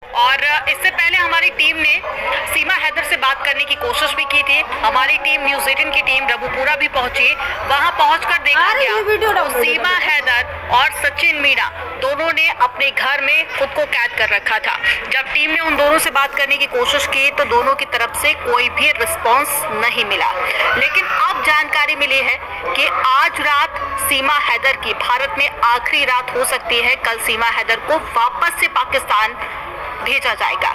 और इससे पहले हमारी टीम ने सीमा हैदर से बात करने की कोशिश भी की थी। हमारी टीम न्यूज़ 18 की टीम रबुपुरा भी पहुंची। वहां पहुंचकर देखा गया तो सीमा हैदर और सचिन मीणा दोनों ने अपने घर में खुद को कैद कर रखा था। जब टीम ने उन दोनों से बात करने की कोशिश की तो दोनों की तरफ से कोई भी रिस्पॉन्स नहीं मिला। लेकिन अब जानकारी मिली है कि आज रात सीमा हैदर की भारत में आखिरी रात हो सकती है। कल सीमा हैदर को वापस से पाकिस्तान भेजा जाएगा,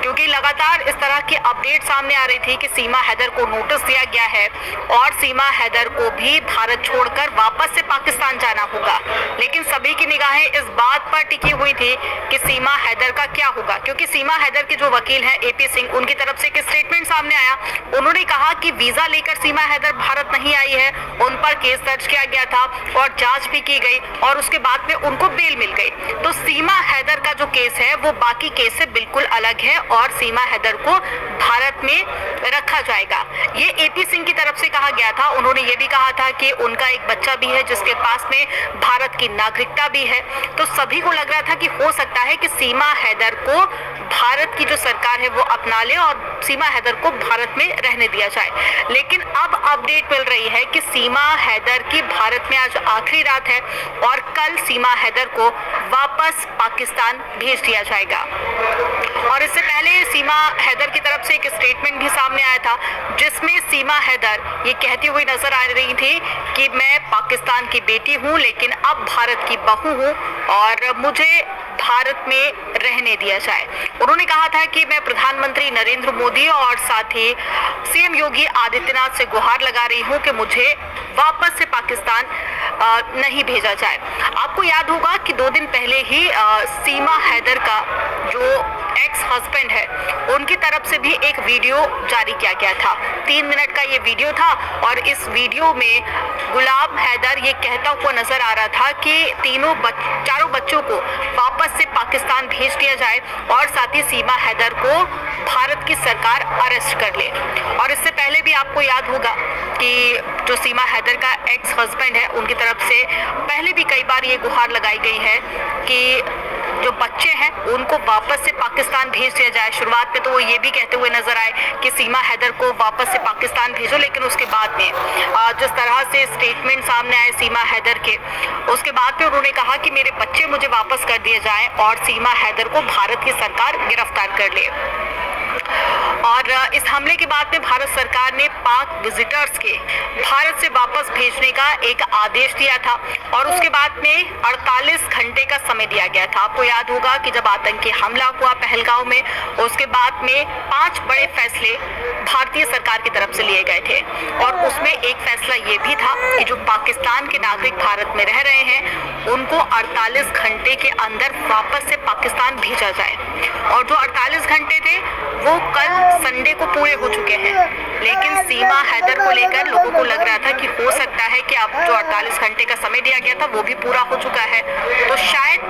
क्योंकि लगातार इस तरह की अपडेट सामने आ रही थी कि सीमा हैदर को नोटिस दिया गया है और सीमा हैदर को भी भारत छोड़कर वापस से पाकिस्तान जाना होगा। लेकिन सभी की निगाहें इस बात पर टिकी हुई थी कि सीमा हैदर का क्या होगा, क्योंकि सीमा हैदर के जो वकील हैं AP सिंह, उनकी तरफ से एक स्टेटमेंट सामने आया। उन्होंने कहा कि वीजा लेकर सीमा हैदर भारत नहीं आई है, उन पर केस दर्ज किया गया था और जांच भी की गई और उसके बाद में उनको बेल मिल गई। तो सीमा हैदर का जो केस है वो बाकी केस से बिल्कुल अलग है और सीमा हैदर को भारत में रखा जाएगा। ये AP सिंह की तरफ से कहा गया था। उन्होंने ये भी कहा था कि उनका एक बच्चा भी है जिसके पास में भारत की नागरिकता भी है। तो सभी को लग रहा था कि हो सकता है कि सीमा हैदर को भारत की जो सरकार है वो अपना ले और सीमा हैदर को भारत में रहने दिया जाए। लेकिन अब अपडेट मिल रही है कि सीमा हैदर की भारत में आज आखिरी रात है और कल सीमा हैदर को वापस पाकिस्तान भेज दिया जाएगा। और इससे पहले सीमा हैदर की तरफ से एक स्टेटमेंट भी सामने आया था, जिसमें सीमा हैदर ये कहती हुई नजर आ रही थी कि मैं पाकिस्तान की बेटी हूं, लेकिन अब भारत की बहू हूं और मुझे भारत में रहने दिया जाए। उन्होंने कहा था कि मैं प्रधानमंत्री नरेंद्र मोदी और साथ ही CM योगी आदित्यनाथ से गुहार लगा रही हूं कि मुझे वापस से पाकिस्तान नहीं भेजा जाए। आपको याद होगा कि 2 दिन पहले ही सीमा हैदर का जो एक्स हस्बैंड है उनकी तरफ से भी एक वीडियो जारी किया गया था। 3 मिनट का ये वीडियो था और इस वीडियो में गुलाब हैदर ये कहता हुआ नजर आ रहा था कि चारों बच्चों को वापस से पाकिस्तान भेज दिया जाए और साथ ही सीमा हैदर को भारत की सरकार अरेस्ट कर ले। और इससे पहले भी आपको याद होगा कि जो सीमा हैदर का एक्स हस्बैंड है उनकी तरफ से पहले भी कई बार ये गुहार लगाई गई है कि जो बच्चे हैं उनको वापस से पाकिस्तान भेज दिया जाए। शुरुआत में तो वो ये भी कहते हुए नजर आए कि सीमा हैदर को वापस से पाकिस्तान भेजो, लेकिन उसके बाद में जिस तरह से स्टेटमेंट सामने आए सीमा हैदर के, उसके बाद में उन्होंने कहा कि मेरे बच्चे मुझे वापस कर दिए जाएं और सीमा हैदर को भारत की सरकार गिरफ्तार कर ले। और इस हमले के बाद में भारत सरकार ने पाक विजिटर्स के भारत से वापस भेजने का एक आदेश दिया था और उसके बाद में 48 घंटे का समय दिया गया था। आपको याद होगा कि जब आतंकी हमला हुआ पहलगांव में, उसके बाद में 5 बड़े फैसले भारतीय सरकार की तरफ से लिए गए थे और उसमें एक फैसला ये भी था कि जो पाकिस्तान के नागरिक भारत में रह रहे हैं उनको 48 घंटे के अंदर वापस से पाकिस्तान भेजा जाए। और जो 48 घंटे थे वो कल संडे को पूरे हो चुके हैं, लेकिन सीमा हैदर को लेकर लोगों को लग रहा था कि हो सकता है कि अब जो 48 घंटे का समय दिया गया था वो भी पूरा हो चुका है, तो शायद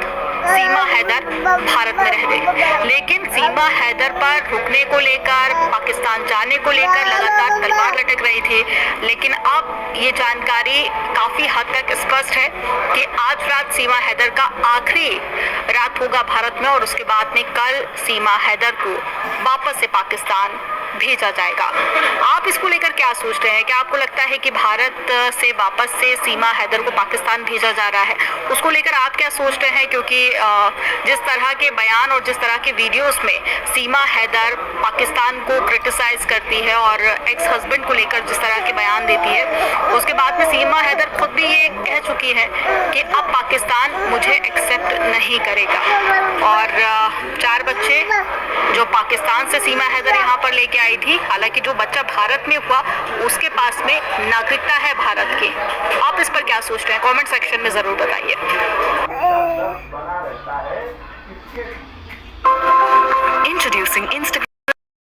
सीमा हैदर भारत में रह गई। लेकिन सीमा हैदर पर रुकने को लेकर, पाकिस्तान जाने को लेकर लगातार तलवार लटक रही थी। लेकिन अब ये जानकारी काफी हद तक स्पष्ट है कि आज रात सीमा हैदर का आखिरी रात होगा भारत में और उसके बाद में कल सीमा हैदर को वापस से पाकिस्तान भेजा जाएगा। आप इसको लेकर क्या सोच रहे हैं? क्या आपको लगता है कि भारत से वापस से सीमा हैदर को पाकिस्तान भेजा जा रहा है? उसको लेकर आप क्या सोच रहे हैं? क्योंकि जिस तरह के बयान और जिस तरह के वीडियोस में सीमा हैदर पाकिस्तान को क्रिटिसाइज करती है और एक्स हस्बैंड को लेकर जिस तरह के बयान देती है, उसके बाद में सीमा हैदर खुद भी ये कह चुकी है कि अब पाकिस्तान मुझे एक्सेप्ट नहीं करेगा। और 4 बच्चे जो पाकिस्तान से सीमा हैदर यहाँ पर लेके आई थी, हालांकि जो बच्चा भारत में हुआ उसके पास में नागरिकता है भारत की। आप इस पर क्या सोच रहे हैं? कमेंट सेक्शन में जरूर बताइए। Introducing Instagram